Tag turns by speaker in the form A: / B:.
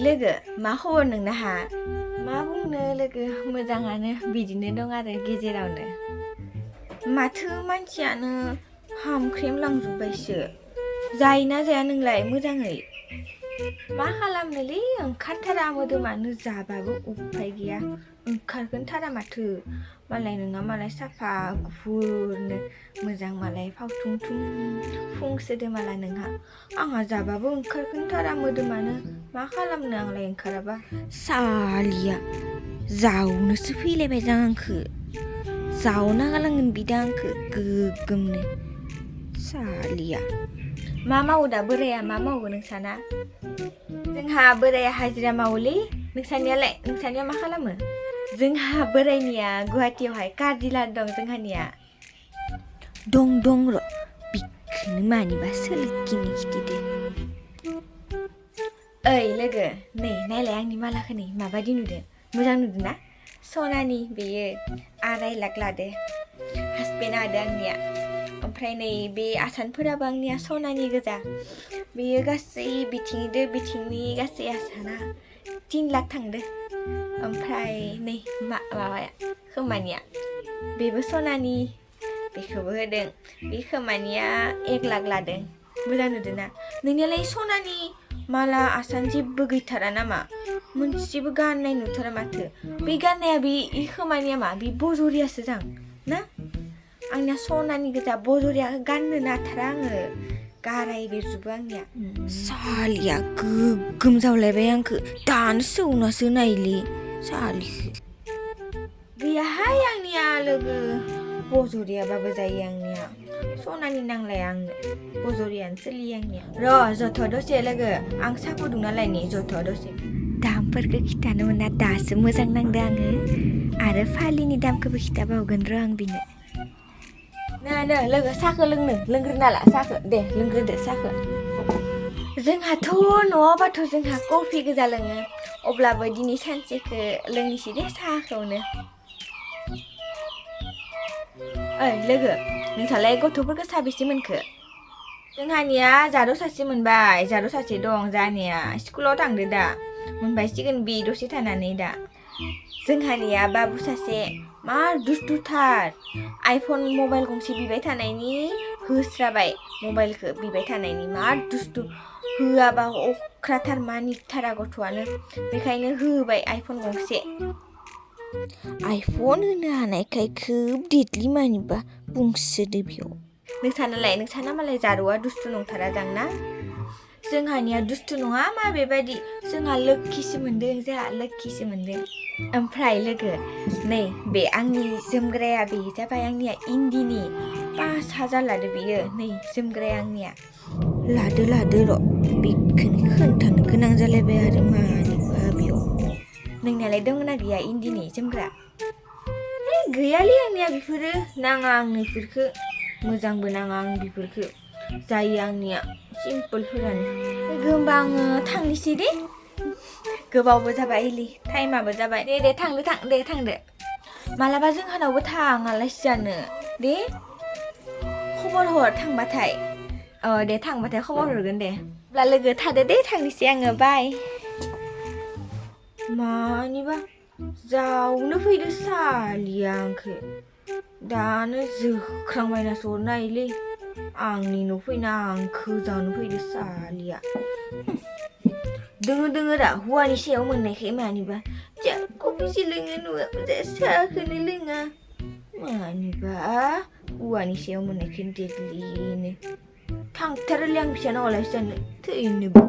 A: लोगो मा खबर नोंनाहा मा बुंनो लोगो मोजाङानो बिदिनो दं आरो गेजेरावनो माथो मानसियानो हामख्रेमलांजोब्बायसो जायोना जाया नोंलाय मोजाङै मा खालामनोलै ओंखारथारा मोदोमानो जाबाबो उफाय गैया ओंखारगोनथारा माथो मालाय नोंना मालाय साफा गुफुरनो मोजां मालाय फावथुंथुं फुंसोदो मालाय नोंहा आंहा जाबाबो ओंखारगोनथारा मोदोमानो मा खालामनो आंलाय ओंखाराबा सालिया जावनोसो फैलायबाय जां आंखो जावना गालांगोन बिदा आंखो गोगोमनो सालिया मा मावो दा बोराया मा मावो नोंसाना जोंहा बोराया हाजिरा मावोलै नोंसानिया मा खालामो जोंहा बोरायनिया गुवाहाटीयावहाय कार डिलार दं जोंहानिया दं र' बिखौनो मानिबा सोलोकिनो खिथिदो लोगो नै नायलाय आंनि मालाखौ नै माबायदि नुदों मोजां नुदों ना सनानि बेयो 2.5 लाख लादो हासबेन्डआ होदो आंनिया ओमफ्राय नै बे आसानफोराबो आंनिया सनानि गोजा बेयो गासै बिथिंनि गासै आसाना 3 लाख थांदो ओमफ्राय नै माबाया खोमानिया बेबो सनानि बेखौबो होदों बे खोमानिया 1 लाख लादों मोजां नुदों ना नोंनियालाय सनानि माला आसान जेबो गैथारा नामा मोनसेबो गाननाय नुथारा माथो बे गाननाया बे खोमानिया मा बे बजरियासो जां ना आंनिया सनानि गोजा बजरिया गाननो नाथारा आङो गाराय बेरजोबो आंनिया सालिया गोगोम जावलायबाय आंखो दानो सौनासो नायलै सालिखो गैयाहाय आंनिया लोगो बजरियाबाबो जायो आंनिया सनानि नांलाया आंनो बजरियानो सोलियो आंनिया र' जथ' दसे लोगो आं साहा फुदुंना लायनि जथ' दसे दामफोरखौ खिथानो मोना दासो मोजां नांदो आङो आरो फालिनि दामखौबो खिथाबावगोन र' आं बिनो नो लोगो साहाखौ लोंग्रोना ला साहाखौ दे लोंग्रोदो साहाखौ जोंहाथ' न'आवबाथ' जोंहा कफि गोजा लोङो अब्लाबो दिनै सानसेखौ लोंनोसै दे साहाखौनो लोगो नोंसालाय गथ'फोरखौ साबेसे मोनखो जोंहानिया जाद' सासे मोनबाय जाद' सासे दं जानिया स्कुलाव थांदो दा मोनबायसिगोन बे दसे थानानै दा जोंहानिया बाबु सासे मा दुस्थुथार आइफन मबाइल गंसे बिबाय थानायनि होस्राबाय मबाइलखौ बिबाय थानायनि मा दुस्थु होआबा अख्राथार मानिथारा गथ'आनो बेखायनो होबाय आइफन गंसे आइफन होनो हानायखाय खोब देदलि मानिबा बुंसोदो बेयाव नोंसाना मालाय जारौआ दुस्थु नंथारा दां ना जोंहानिया दुस्थु नङा मा बेबायदि जोंहा लोक्षिसो मोनदों ओमफ्राय लोगो नै बे आंनि जोमग्राया बे जाबाय आंनिया इन्दिनि 5,000 लादो बेयो नै जोमग्राया आंनिया लादो र' बेखौनो खोन्थानो गोनां जालायबाय आरो मानिबा बेयाव नोंनियालाय दंना गैया इन्दिनि जोमग्रा गैयालै आंनिया बेफोरो नाङा आंनो बेफोरखौ मोजांबो नाङा आं बेफोरखौ जायो आंनिया सिम्पोलफोरानो होमबा आङो थांनोसै दे गोबावबो जाबाय टाइमाबो जाबाय दे थांदो मालाबा जोंहानावबो थां आलासि जानो दे खबर हर थांबाथाय दे थांबाथाय खबर हरगोन दे अब्ला लोगो थादो दे थांनोसै आङो बाय मानिबा जावनो फैदो सालिया आंखो दानो जोख्रांबायनासो हरनायलै आंनि न' फैना आंखो जावनो फैदो सालिया दोङो दा हौवानि सायाव मोननायखाय मानिबा कफिसो लोङो न'आव साहाखौनो लोङा मानिबा हौवानि सायाव मोननायखाय देदलिनो थांथारोलै आं बिसानाव आलासि जानो थैनोबो